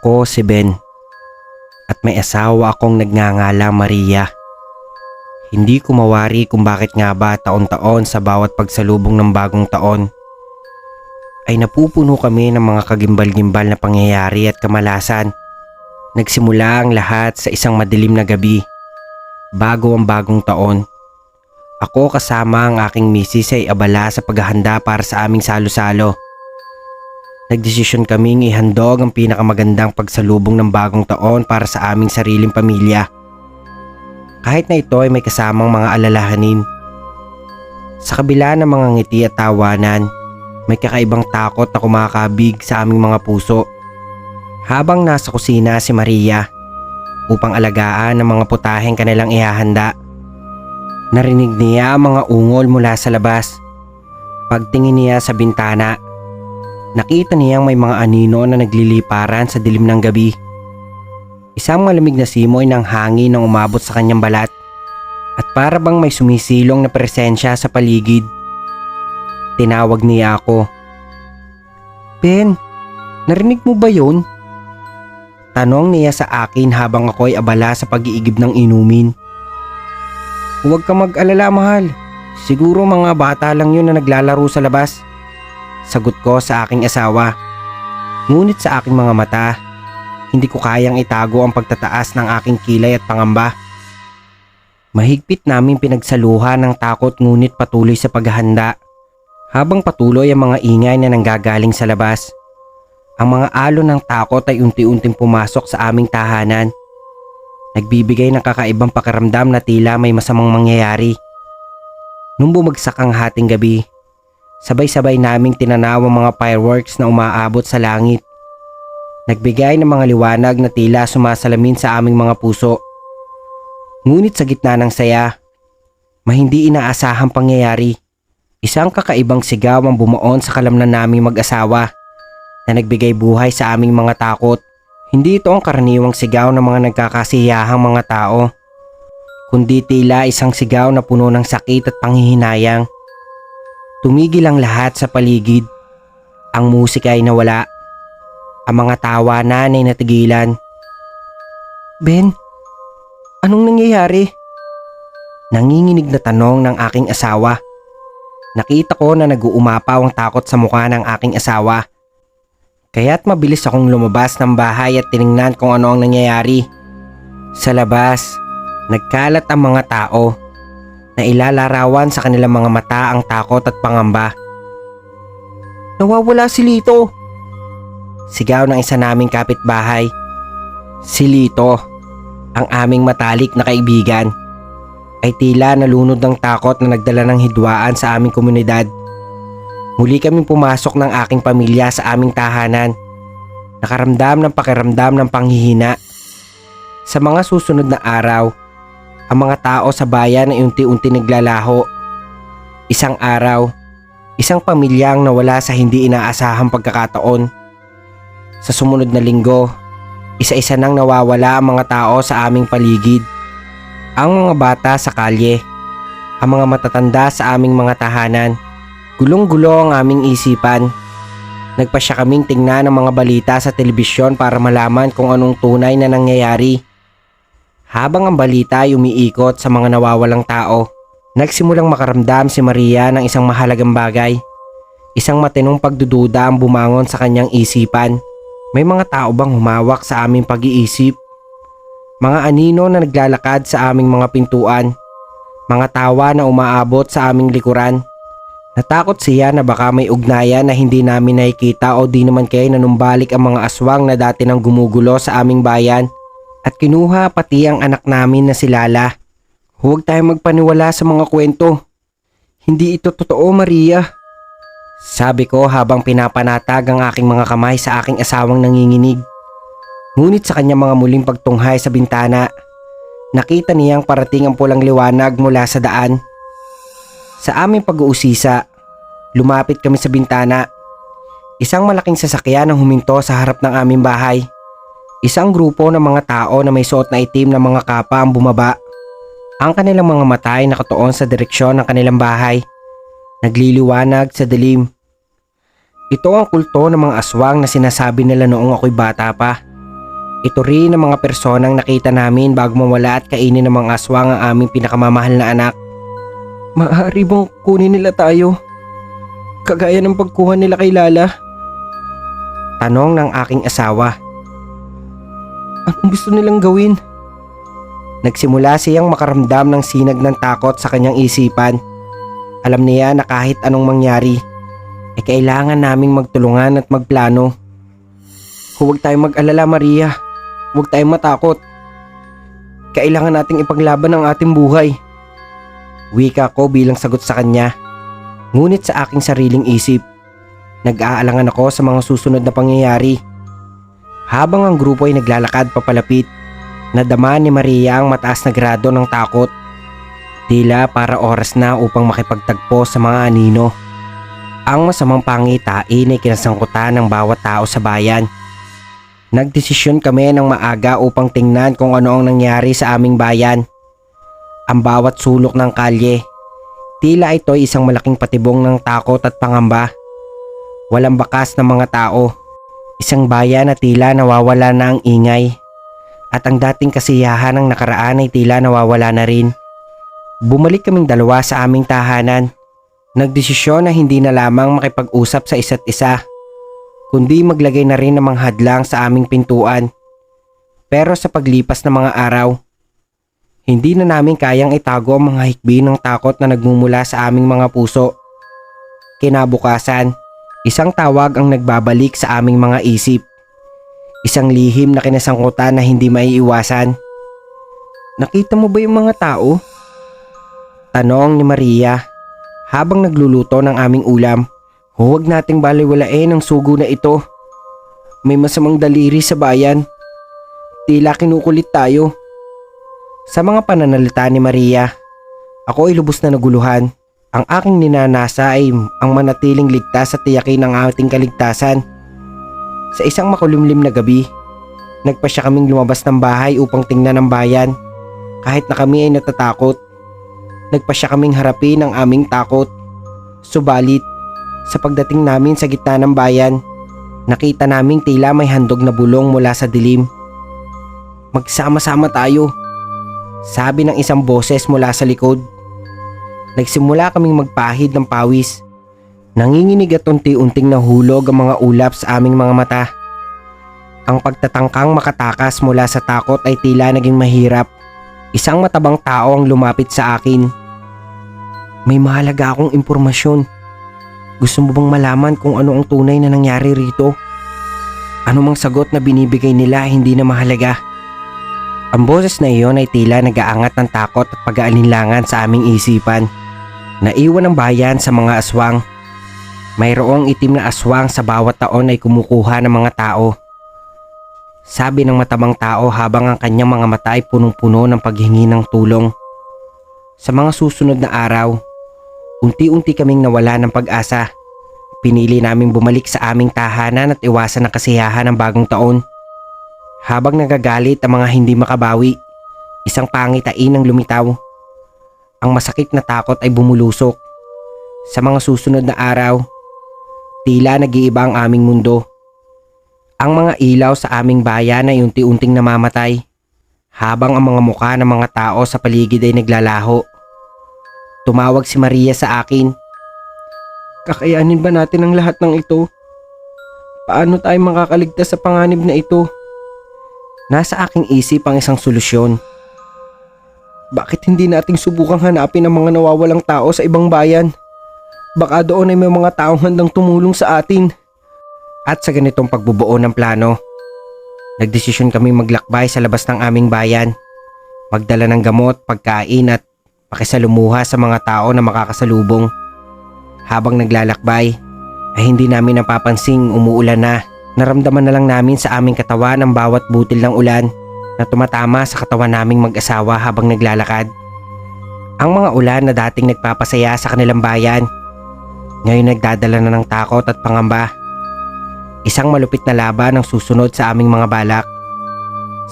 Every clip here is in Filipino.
Ako si Ben at may asawa akong nagngangalang Maria. Hindi ko mawari kung bakit nga ba taon-taon sa bawat pagsalubong ng bagong taon ay napupuno kami ng mga kagimbal-gimbal na pangyayari at kamalasan. Nagsimula ang lahat sa isang madilim na gabi bago ang bagong taon. Ako kasama ang aking misis ay abala sa paghahanda para sa aming salo-salo. Nagdesisyon kaming ihandog ang pinakamagandang pagsalubong ng bagong taon para sa aming sariling pamilya. Kahit na ito ay may kasamang mga alalahanin. Sa kabila ng mga ngiti at tawanan, may kakaibang takot na kumakabig sa aming mga puso. Habang nasa kusina si Maria upang alagaan ang mga putaheng kanilang ihahanda, narinig niya ang mga ungol mula sa labas. Pagtingin niya sa bintana, nakita niyang may mga anino na nagliliparan sa dilim ng gabi. Isang malamig na simoy ng hangin ang umabot sa kanyang balat at para bang may sumisilong na presensya sa paligid. Tinawag niya ako. Ben, narinig mo ba yun? Tanong niya sa akin habang ako'y abala sa pag-iigib ng inumin. Huwag ka mag-alala, mahal. Siguro mga bata lang yun na naglalaro sa labas. Sagot ko sa aking asawa. Ngunit sa aking mga mata, hindi ko kayang itago ang pagtataas ng aking kilay at pangamba. Mahigpit naming pinagsaluhan ng takot ngunit patuloy sa paghahanda. Habang patuloy ang mga ingay na nanggagaling sa labas, ang mga alon ng takot ay unti-unting pumasok sa aming tahanan. Nagbibigay ng kakaibang pakiramdam na tila may masamang mangyayari. Nung bumagsak ang hating gabi, sabay-sabay naming tinanaw ang mga fireworks na umaabot sa langit. Nagbigay ng mga liwanag na tila sumasalamin sa aming mga puso. Ngunit sa gitna ng saya, may hindi inaasahang pangyayari. Isang kakaibang sigaw ang bumuon sa kalamnan naming mag-asawa na nagbigay buhay sa aming mga takot. Hindi ito ang karaniwang sigaw ng mga nagkakasiyahang mga tao, kundi tila isang sigaw na puno ng sakit at panghihinayang. Tumigil ang lahat sa paligid. Ang musika ay nawala. Ang mga tawanan ay natigilan. Ben, anong nangyayari? Nanginginig na tanong ng aking asawa. Nakita ko na nag-uumapaw ang takot sa mukha ng aking asawa. Kaya't mabilis akong lumabas ng bahay at tiningnan kung ano ang nangyayari. Sa labas, nagkalat ang mga tao na ilalarawan sa kanilang mga mata ang takot at pangamba. Nawawala si Lito! Sigaw ng isa naming kapitbahay. Si Lito, ang aming matalik na kaibigan, ay tila nalunod ng takot na nagdala ng hidwaan sa aming komunidad. Muli kaming pumasok ng aking pamilya sa aming tahanan. Nakaramdam ng pakiramdam ng panghihina. Sa mga susunod na araw, ang mga tao sa bayan ay unti-unti naglalaho. Isang araw, isang pamilya ang nawala sa hindi inaasahang pagkakataon. Sa sumunod na linggo, isa-isa nang nawawala ang mga tao sa aming paligid. Ang mga bata sa kalye, ang mga matatanda sa aming mga tahanan. Gulong-gulo ang aming isipan. Nagpasya kaming tingnan ang mga balita sa telebisyon para malaman kung anong tunay na nangyayari. Habang ang balita ay umiikot sa mga nawawalang tao, nagsimulang makaramdam si Maria ng isang mahalagang bagay. Isang matinong pagdududa ang bumangon sa kanyang isipan. May mga tao bang humawak sa aming pag-iisip? Mga anino na naglalakad sa aming mga pintuan. Mga tawa na umaabot sa aming likuran. Natakot siya na baka may ugnayan na hindi namin nakikita o di naman kaya nanumbalik ang mga aswang na dati nang gumugulo sa aming bayan at kinuha pati ang anak namin na si Lala. Huwag tayong magpaniwala sa mga kwento. Hindi ito totoo, Maria. Sabi ko habang pinapanatag ang aking mga kamay sa aking asawang nanginginig. Ngunit sa kanyang mga muling pagtunghay sa bintana, nakita niyang parating ang pulang liwanag mula sa daan. Sa aming pag-uusisa, lumapit kami sa bintana. Isang malaking sasakyan ang huminto sa harap ng aming bahay. Isang grupo ng mga tao na may suot na itim na mga kapa ang bumaba. Ang kanilang mga mata ay nakatuon sa direksyon ng kanilang bahay. Nagliliwanag sa dilim. Ito ang kulto ng mga aswang na sinasabi nila noong ako'y bata pa. Ito rin ang mga personang nakita namin bago mawala at kainin ng mga aswang ang aming pinakamamahal na anak. Maaari bang kunin nila tayo? Kagaya ng pagkuha nila kay Lala? Tanong ng aking asawa. Anong gusto nilang gawin? Nagsimula siyang makaramdam ng sinag ng takot sa kanyang isipan. Alam niya na kahit anong mangyari, kailangan naming magtulungan at magplano. Huwag tayong mag-alala, Maria. Huwag tayong matakot. Kailangan nating ipaglaban ang ating buhay. Wika ko bilang sagot sa kanya. Ngunit sa aking sariling isip, nag-aalangan ako sa mga susunod na pangyayari. Habang ang grupo ay naglalakad papalapit, nadama ni Maria ang mataas na grado ng takot. Tila para oras na upang makipagtagpo sa mga anino. Ang masamang pangitain ay kinasangkutan ng bawat tao sa bayan. Nagdesisyon kami ng maaga upang tingnan kung ano ang nangyari sa aming bayan. Ang bawat sulok ng kalye, tila ito ay isang malaking patibong ng takot at pangamba. Walang bakas ng mga tao. Isang bayan na tila nawawala na ang ingay. At ang dating kasiyahan ng nakaraan ay tila nawawala na rin. Bumalik kaming dalawa sa aming tahanan. Nagdesisyon na hindi na lamang makipag-usap sa isa't isa, kundi maglagay na rin ng mga hadlang sa aming pintuan. Pero sa paglipas ng mga araw, hindi na namin kayang itago ang mga hikbi ng takot na nagmumula sa aming mga puso. Kinabukasan, isang tawag ang nagbabalik sa aming mga isip. Isang lihim na kinasangkutan na hindi maiiwasan. Nakita mo ba yung mga tao? Tanong ni Maria habang nagluluto ng aming ulam. Huwag nating baliwalain ang sugo na ito. May masamang daliri sa bayan. Tila kinukulit tayo. Sa mga pananalita ni Maria, ako ay lubos na naguluhan. Ang aking ninanasa ay ang manatiling ligtas at tiyakin ang ating kaligtasan. Sa isang makulimlim na gabi, nagpasya kaming lumabas ng bahay upang tingnan ang bayan. Kahit na kami ay natatakot, nagpasya kaming harapin ang aming takot. Subalit, sa pagdating namin sa gitna ng bayan, nakita naming tila may handog na bulong mula sa dilim. Magsama-sama tayo, sabi ng isang boses mula sa likod. Nagsimula kaming magpahid ng pawis. Nanginginig at unti-unting nahulog ang mga ulap sa aming mga mata. Ang pagtatangkang makatakas mula sa takot ay tila naging mahirap. Isang matabang tao ang lumapit sa akin. May mahalaga akong impormasyon. Gusto mo bang malaman kung ano ang tunay na nangyari rito? Ano mang sagot na binibigay nila hindi na mahalaga. Ang boses na iyon ay tila nag-aangat ng takot at pag-aalinlangan sa aming isipan. Naiwan ang bayan sa mga aswang. Mayroong itim na aswang sa bawat taon ay kumukuha ng mga tao. Sabi ng matabang tao habang ang kanyang mga mata ay punong-puno ng paghingi ng tulong. Sa mga susunod na araw, unti-unti kaming nawala ng pag-asa. Pinili naming bumalik sa aming tahanan at iwasan ang kasiyahan ng bagong taon. Habang nagagalit ang mga hindi makabawi, isang pangitain ang lumitaw. Ang masakit na takot ay bumulusok. Sa mga susunod na araw, tila nag-iiba ang aming mundo. Ang mga ilaw sa aming bayan ay unti-unting namamatay, habang ang mga mukha ng mga tao sa paligid ay naglalaho. Tumawag si Maria sa akin. Kakayanin ba natin ang lahat ng ito? Paano tayo makakaligtas sa panganib na ito? Nasa aking isip ang isang solusyon. Bakit hindi nating subukang hanapin ang mga nawawalang tao sa ibang bayan? Baka doon ay may mga taong handang tumulong sa atin. At sa ganitong pagbubuo ng plano, nagdesisyon kami maglakbay sa labas ng aming bayan. Magdala ng gamot, pagkain at pakisalumuha sa mga tao na makakasalubong. Habang naglalakbay, ay hindi namin napapansing umuulan na. Naramdaman na lang namin sa aming katawan ang bawat butil ng ulan na tumatama sa katawan naming mag-asawa habang naglalakad. Ang mga ulan na dating nagpapasaya sa kanilang bayan, ngayon nagdadala na ng takot at pangamba. Isang malupit na laban ang susunod sa aming mga balak.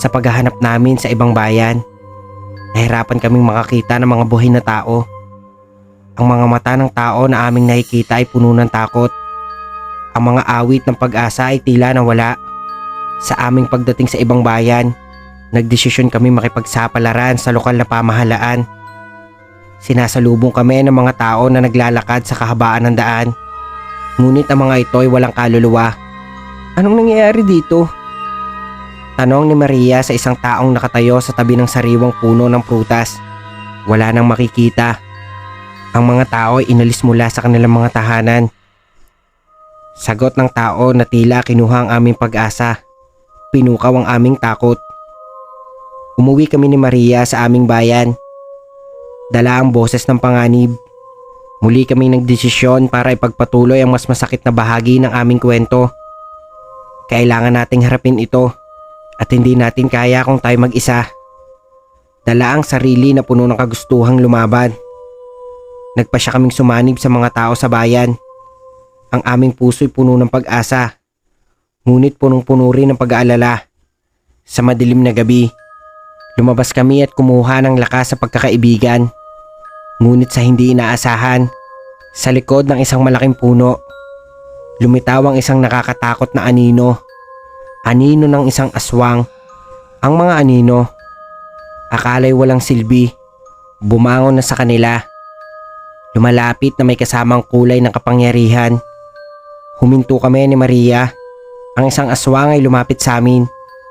Sa paghahanap namin sa ibang bayan, nahirapan kaming makakita ng mga buhay na tao. Ang mga mata ng tao na aming nakikita ay puno ng takot. Ang mga awit ng pag-asa ay tila nawala. Sa aming pagdating sa ibang bayan, nagdesisyon kami makipagsapalaran sa lokal na pamahalaan. Sinasalubong kami ng mga tao na naglalakad sa kahabaan ng daan. Ngunit ang mga ito ay walang kaluluwa. Anong nangyayari dito? Tanong ni Maria sa isang taong nakatayo sa tabi ng sariwang puno ng prutas. Wala nang makikita. Ang mga tao ay inalis mula sa kanilang mga tahanan. Sagot ng tao na tila kinuha ang aming pag-asa. Pinukaw ang aming takot. Umuwi kami ni Maria sa aming bayan. Dala ang boses ng panganib. Muli kami nagdesisyon para ipagpatuloy ang mas masakit na bahagi ng aming kwento. Kailangan nating harapin ito at hindi natin kaya kung tayo mag-isa. Dala ang sarili na puno ng kagustuhang lumaban. Nagpasya kaming sumanib sa mga tao sa bayan. Ang aming puso'y puno ng pag-asa. Ngunit punong-puno rin ng pag-aalala. Sa madilim na gabi, lumabas kami at kumuha ng lakas sa pagkakaibigan. Ngunit sa hindi inaasahan, sa likod ng isang malaking puno, lumitaw ang isang nakakatakot na anino. Anino ng isang aswang. Ang mga anino, akala'y walang silbi, bumangon na sa kanila. Lumalapit na may kasamang kulay ng kapangyarihan. Huminto kami ni Maria. Ang isang aswang ay lumapit sa amin.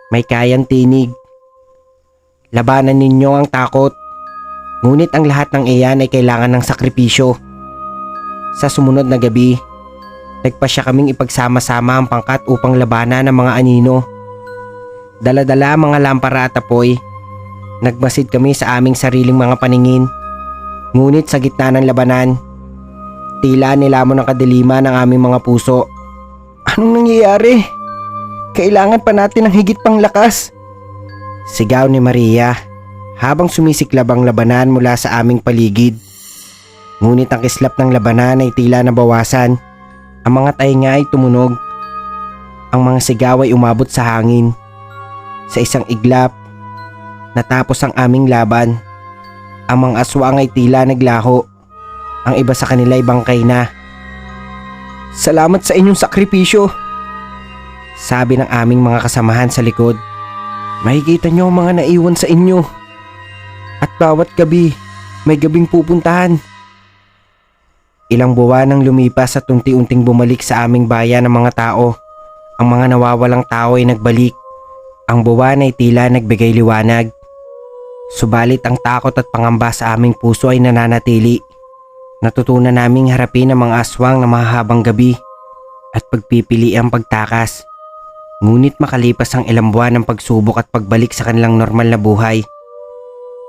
May kayang tinig. Labanan ninyo ang takot. Ngunit ang lahat ng iyan ay kailangan ng sakripisyo. Sa sumunod na gabi, nagpasya kaming ipagsama-sama ang pangkat upang labanan ng mga anino. Dala-dala ang mga lampara at apoy. Nagmasid kami sa aming sariling mga paningin. Ngunit sa gitna ng labanan, tila nilamon ng kadiliman ng aming mga puso. Anong nangyayari? Kailangan pa natin ng higit pang lakas. Sigaw ni Maria habang sumisiklab ang labanan mula sa aming paligid. Ngunit ang kislap ng labanan ay tila nabawasan. Ang mga tainga ay tumunog. Ang mga sigaw ay umabot sa hangin. Sa isang iglap, natapos ang aming laban. Ang mga aswang ay tila naglaho. Ang iba sa kanila ay bangkay na. Salamat sa inyong sakripisyo, sabi ng aming mga kasamahan sa likod. Makikita niyo ang mga naiwan sa inyo. At bawat gabi, may gabing pupuntahan. Ilang buwan nang lumipas at unti-unting bumalik sa aming bayan ang mga tao. Ang mga nawawalang tao ay nagbalik. Ang buwan ay tila nagbigay liwanag. Subalit ang takot at pangamba sa aming puso ay nananatili. Natutunan naming harapin ang mga aswang na mahahabang gabi at pagpipili ang pagtakas. Ngunit makalipas ang ilang buwan ng pagsubok at pagbalik sa kanilang normal na buhay,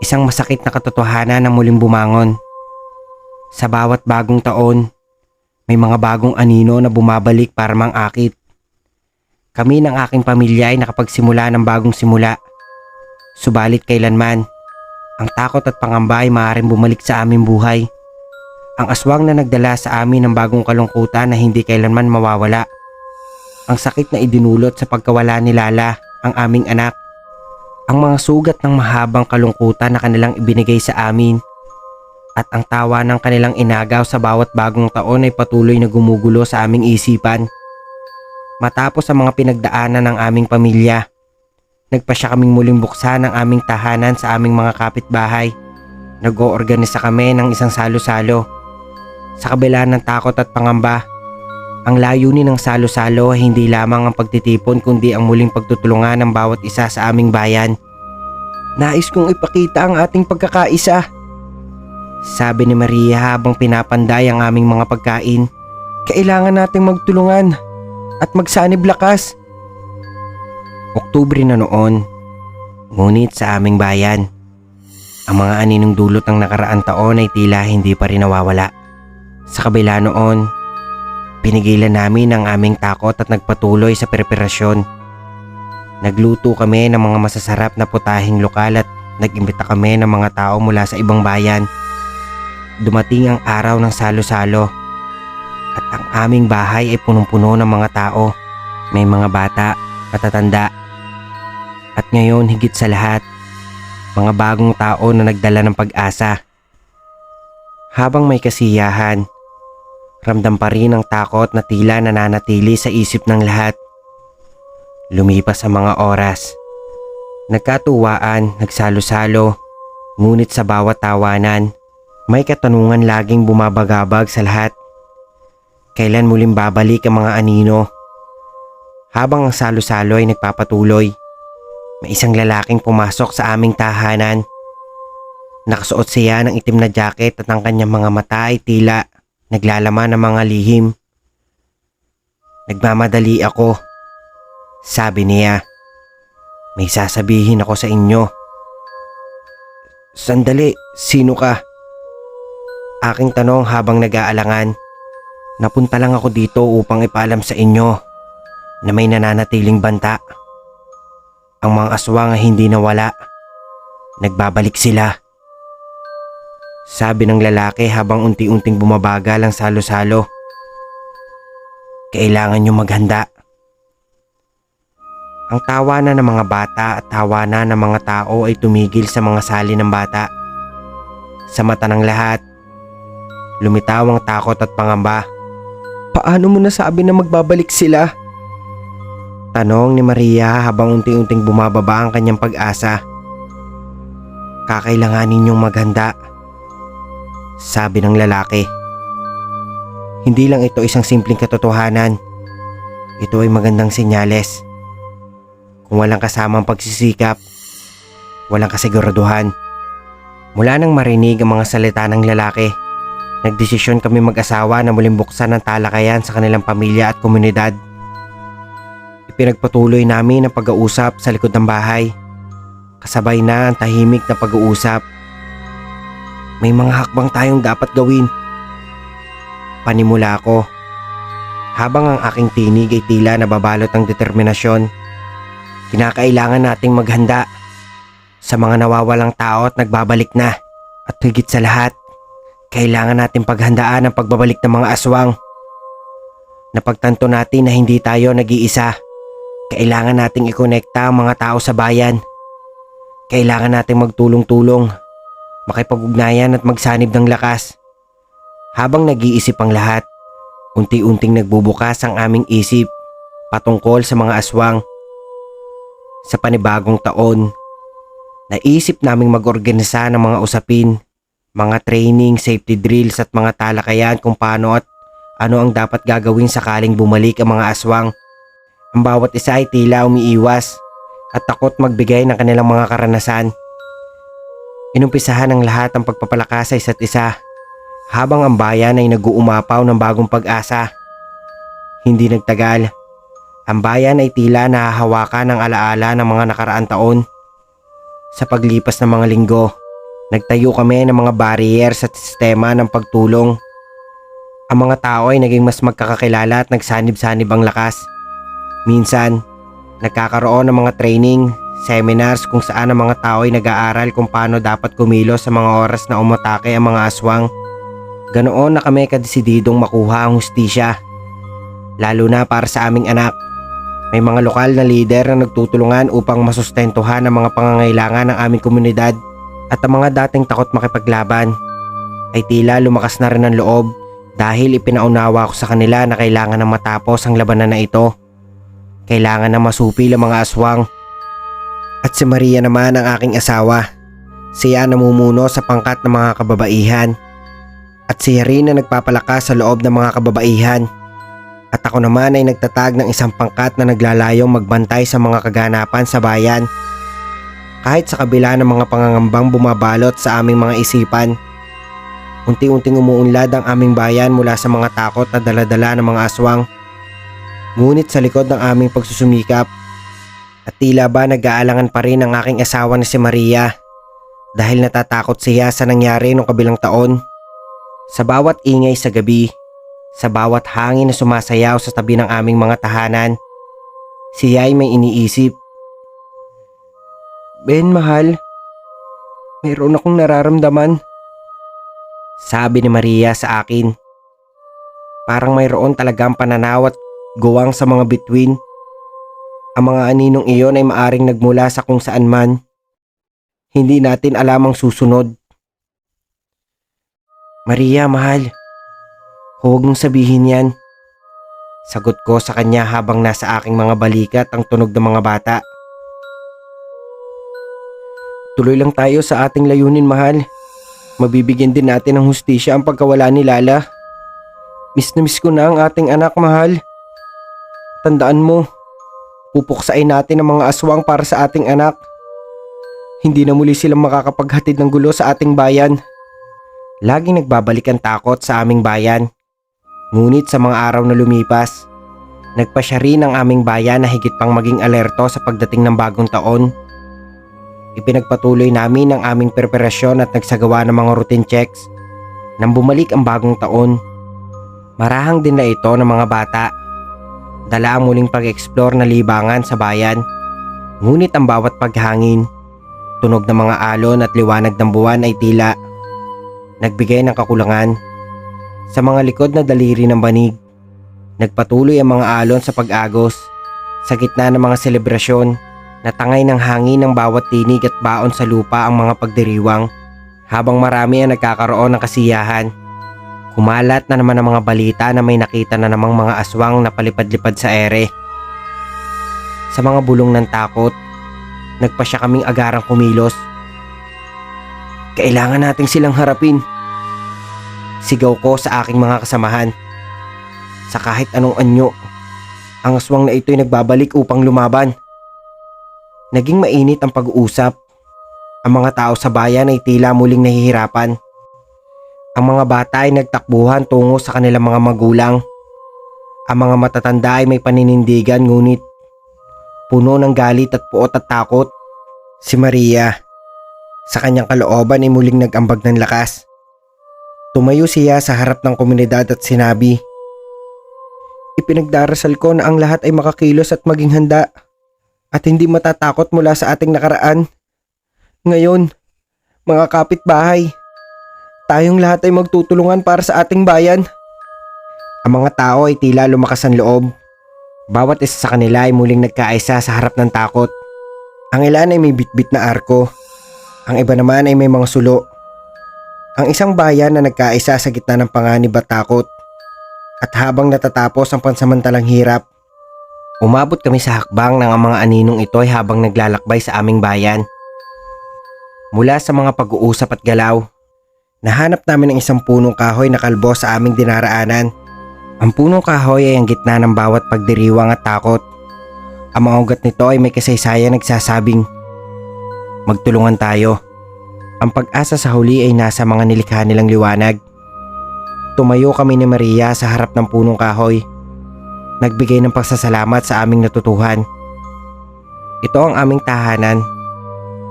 isang masakit na katotohanan na muling bumangon. Sa bawat bagong taon, may mga bagong anino na bumabalik para mang-akit. Kami ng aking pamilya ay nakapagsimula ng bagong simula. Subalit kailanman, ang takot at pangamba ay maaaring bumalik sa aming buhay. Ang aswang na nagdala sa amin ng bagong kalungkutan na hindi kailanman mawawala. Ang sakit na idinulot sa pagkawala ni Lala, ang aming anak. Ang mga sugat ng mahabang kalungkutan na kanilang ibinigay sa amin. At ang tawa ng kanilang inagaw sa bawat bagong taon ay patuloy na gumugulo sa aming isipan. Matapos ang mga pinagdaanan ng aming pamilya, nagpasya kaming muling buksan ang aming tahanan sa aming mga kapitbahay. Nag-oorganisa kami ng isang salo-salo. Sa kabila ng takot at pangamba, ang layunin ng salo-salo ay hindi lamang ang pagtitipon kundi ang muling pagtutulungan ng bawat isa sa aming bayan. Nais kong ipakita ang ating pagkakaisa, sabi ni Maria habang pinapanday ang aming mga pagkain. Kailangan nating magtulungan at magsanib lakas. Oktubre na noon, ngunit sa aming bayan, ang mga aninong dulot ng nakaraang taon ay tila hindi pa rin nawawala. Sa kabila noon, pinigilan namin ang aming takot at nagpatuloy sa preparasyon. Nagluto kami ng mga masasarap na putahing lokal at nag-imbita kami ng mga tao mula sa ibang bayan. Dumating ang araw ng salo-salo at ang aming bahay ay punong-puno ng mga tao. May mga bata, matatanda, at ngayon higit sa lahat, mga bagong tao na nagdala ng pag-asa. Habang may kasiyahan, ramdam pa rin ang takot na tila nananatili sa isip ng lahat. Lumipas ang mga oras. Nagkatuwaan, nagsalo-salo, ngunit sa bawat tawanan, may katanungan laging bumabagabag sa lahat. Kailan muling babalik ang mga anino? Habang ang salo-salo ay nagpapatuloy, may isang lalaking pumasok sa aming tahanan. Nakasuot siya ng itim na jacket at ang kanyang mga mata ay tila naglalaman ng mga lihim. "Nagmamadali ako," sabi niya. "May sasabihin ako sa inyo." "Sandali, sino ka?" aking tanong habang nag-aalangan. "Napunta lang ako dito upang ipaalam sa inyo na may nananatiling banta. Ang mga aswang ay hindi nawala. Nagbabalik sila," sabi ng lalaki habang unti-unting bumabagal ang salo-salo. "Kailangan niyo maghanda." Ang tawanan ng mga bata at tawanan ng mga tao ay tumigil sa mga sali ng bata. Sa mata ng lahat, lumitaw ang takot at pangamba. "Paano mo nasabi na magbabalik sila?" tanong ni Maria habang unti-unting bumababa ang kanyang pag-asa. "Kakailanganin niyong maghanda," sabi ng lalaki. Hindi lang ito isang simpleng katotohanan. Ito ay magandang senyales. Kung walang kasamang pagsisikap, walang kasiguraduhan. Mula nang marinig ang mga salita ng lalaki, nagdesisyon kami mag-asawa na muling buksan ang talakayan sa kanilang pamilya at komunidad. Ipinagpatuloy namin ang pag-uusap sa likod ng bahay. Kasabay na ang tahimik na pag-uusap. "May mga hakbang tayong dapat gawin," panimula ko, habang ang aking tinig ay tila nababalot ng determinasyon. "Kinakailangan nating maghanda sa mga nawawalang tao at nagbabalik na. At higit sa lahat, kailangan nating paghandaan ang pagbabalik ng mga aswang. Napagtanto natin na hindi tayo nag-iisa. Kailangan nating ikonekta ang mga tao sa bayan. Kailangan nating magtulong-tulong, makipag-ugnayan at magsanib ng lakas." Habang nag-iisip ang lahat, unti-unting nagbubukas ang aming isip patungkol sa mga aswang. Sa panibagong taon, naisip naming mag-organisa ng mga usapin, mga training, safety drills at mga talakayan kung paano at ano ang dapat gagawin sakaling bumalik ang mga aswang. Ang bawat isa ay tila umiiwas at takot magbigay ng kanilang mga karanasan. Inumpisahan ng lahat ang pagpapalakas sa isa't isa, habang ang bayan ay nag-uumapaw ng bagong pag-asa. Hindi nagtagal, ang bayan ay tila nahahawakan ng alaala ng mga nakaraang taon. Sa paglipas ng mga linggo, nagtayo kami ng mga barriers at sistema ng pagtulong. Ang mga tao ay naging mas magkakakilala at nagsanib-sanib ang lakas. Minsan, nagkakaroon ng mga training, seminars kung saan ang mga tao ay nag-aaral kung paano dapat kumilos sa mga oras na umatake ang mga aswang. Ganoon na kami kadesididong makuha ang hustisya, lalo na para sa aming anak. May mga lokal na lider na nagtutulungan upang masustentuhan ang mga pangangailangan ng aming komunidad, at ang mga dating takot makipaglaban ay tila lumakas na rin ang loob dahil ipinaunawa ko sa kanila na kailangan na matapos ang labanan na ito. Kailangan na masupil ang mga aswang. At si Maria naman ang aking asawa. Siya namumuno sa pangkat ng mga kababaihan. At siya rin na nagpapalakas sa loob ng mga kababaihan. At ako naman ay nagtatag ng isang pangkat na naglalayong magbantay sa mga kaganapan sa bayan. Kahit sa kabila ng mga pangangambang bumabalot sa aming mga isipan, unti-unting umuunlad ang aming bayan mula sa mga takot na daladala ng mga aswang. Ngunit sa likod ng aming pagsusumikap, at tila ba nag-aalangan pa rin ang aking asawa na si Maria dahil natatakot siya sa nangyari noong kabilang taon. Sa bawat ingay sa gabi, sa bawat hangin na sumasayaw sa tabi ng aming mga tahanan, siya ay may iniisip. "Ben, mahal, mayroon akong nararamdaman," sabi ni Maria sa akin. Parang mayroon talagang pananaw at guwang sa mga bituin. Ang mga aninong iyon ay maaring nagmula sa kung saan man. Hindi natin alam ang susunod. "Maria, mahal, huwag mong sabihin yan," Sagot ko sa kanya habang nasa aking mga balikat ang tunog ng mga bata. Tuloy lang tayo sa ating layunin, mahal. Mabibigyan din natin ng hustisya ang pagkawala ni Lala. Miss na miss ko na ang ating anak, mahal. Tandaan mo, pupuksain natin ang mga aswang para sa ating anak. Hindi na muli silang makakapaghatid ng gulo sa ating bayan. Laging nagbabalik ang takot sa aming bayan. Ngunit sa mga araw na lumipas, nagpasya rin ang aming bayan na higit pang maging alerto sa pagdating ng bagong taon. Ipinagpatuloy namin ang aming preparasyon at nagsagawa ng mga routine checks nang bumalik ang bagong taon. Marahang din na ito ng mga bata. Dala ang muling pag-explore na libangan sa bayan. Ngunit ang bawat paghangin, tunog ng mga alon at liwanag ng buwan ay tila nagbigay ng kakulangan. Sa mga likod na daliri ng banig, nagpatuloy ang mga alon sa pag-agos. Sa gitna ng mga selebrasyon, natangay ng hangin ng bawat tinig at baon sa lupa ang mga pagdiriwang. Habang marami ang nagkakaroon ng kasiyahan, kumalat na naman ang mga balita na may nakita na namang mga aswang na palipad-lipad sa ere. Sa mga bulong ng takot, nagpasya kaming agarang kumilos. Kailangan nating silang harapin. Sigaw ko sa aking mga kasamahan. Sa kahit anong anyo, ang aswang na ito'y nagbabalik upang lumaban. Naging mainit ang pag-uusap. Ang mga tao sa bayan ay tila muling nahihirapan. Ang mga bata ay nagtakbuhan tungo sa kanilang mga magulang. Ang mga matatanda ay may paninindigan ngunit puno ng galit at puot at takot. Si Maria, sa kanyang kalooban ay muling nag-ambag ng lakas. Tumayo siya sa harap ng komunidad at sinabi, "Ipinagdarasal ko na ang lahat ay makakilos at maging handa at hindi matatakot mula sa ating nakaraan. Ngayon, mga kapitbahay, tayong lahat ay magtutulungan para sa ating bayan." Ang mga tao ay tila lumakas ang loob. Bawat isa sa kanila ay muling nagkaisa sa harap ng takot. Ang ilan ay may bitbit na arko. Ang iba naman ay may mga sulo. Ang isang bayan na nagkaisa sa gitna ng panganib at takot. At habang natatapos ang pansamantalang hirap, umabot kami sa hakbang ng mga aninong ito ay habang naglalakbay sa aming bayan. Mula sa mga pag-uusap at galaw, nahanap namin ang isang punong kahoy na kalbo sa aming dinaraanan. Ang punong kahoy ay ang gitna ng bawat pagdiriwang at takot. Ang mga ugat nito ay may kasaysayan nagsasabing, "Magtulungan tayo." Ang pag-asa sa huli ay nasa mga nilikha nilang liwanag. Tumayo kami ni Maria sa harap ng punong kahoy. Nagbigay ng pasasalamat sa aming natutuhan. Ito ang aming tahanan.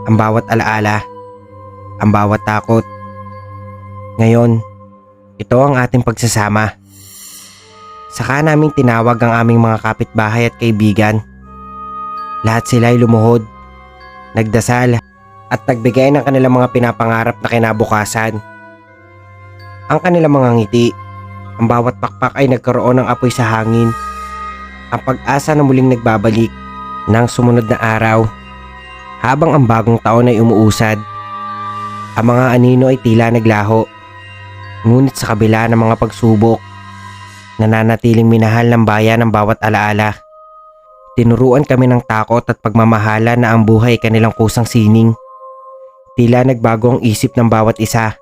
Ang bawat alaala. Ang bawat takot. Ngayon, ito ang ating pagsasama. Saka namin tinawag ang aming mga kapitbahay at kaibigan. Lahat sila ay lumuhod, nagdasal at nagbigay ng kanilang mga pinapangarap na kinabukasan. Ang kanilang mga ngiti, ang bawat pakpak ay nagkaroon ng apoy sa hangin. Ang pag-asa na muling nagbabalik ng sumunod na araw. Habang ang bagong taon ay umuusad, ang mga anino ay tila naglaho. Ngunit sa kabila ng mga pagsubok, nananatiling minahal ng bayan ang bawat alaala. Tinuruan kami ng takot at pagmamahala na ang buhay ay kanilang kusang sining. Tila nagbago ang isip ng bawat isa.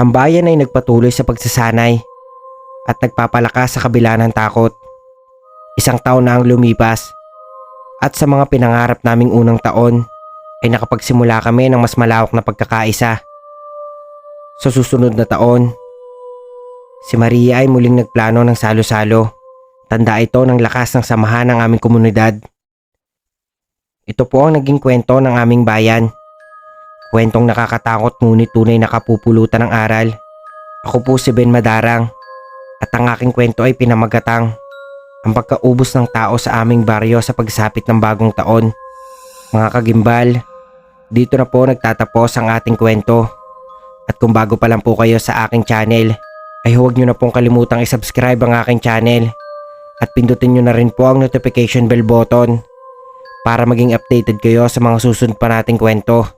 Ang bayan ay nagpatuloy sa pagsasanay at nagpapalakas sa kabila ng takot. Isang taon na ang lumipas at sa mga pinangarap naming unang taon ay nakapagsimula kami ng mas malawak na pagkakaisa. Sa susunod na taon, si Maria ay muling nagplano ng salo-salo. Tanda ito ng lakas ng samahan ng aming komunidad. Ito po ang naging kwento ng aming bayan. Kwentong nakakatakot ngunit tunay na kapupulutan ng aral. Ako po si Ben Madarang at ang aking kwento ay pinamagatang ang pagkaubos ng tao sa aming baryo sa pagsapit ng bagong taon. Mga kagimbal, dito na po nagtatapos ang ating kwento. At kung bago pa lang po kayo sa aking channel, ay huwag nyo na pong kalimutang isubscribe ang aking channel at pindutin nyo na rin po ang notification bell button para maging updated kayo sa mga susunod pa nating kwento.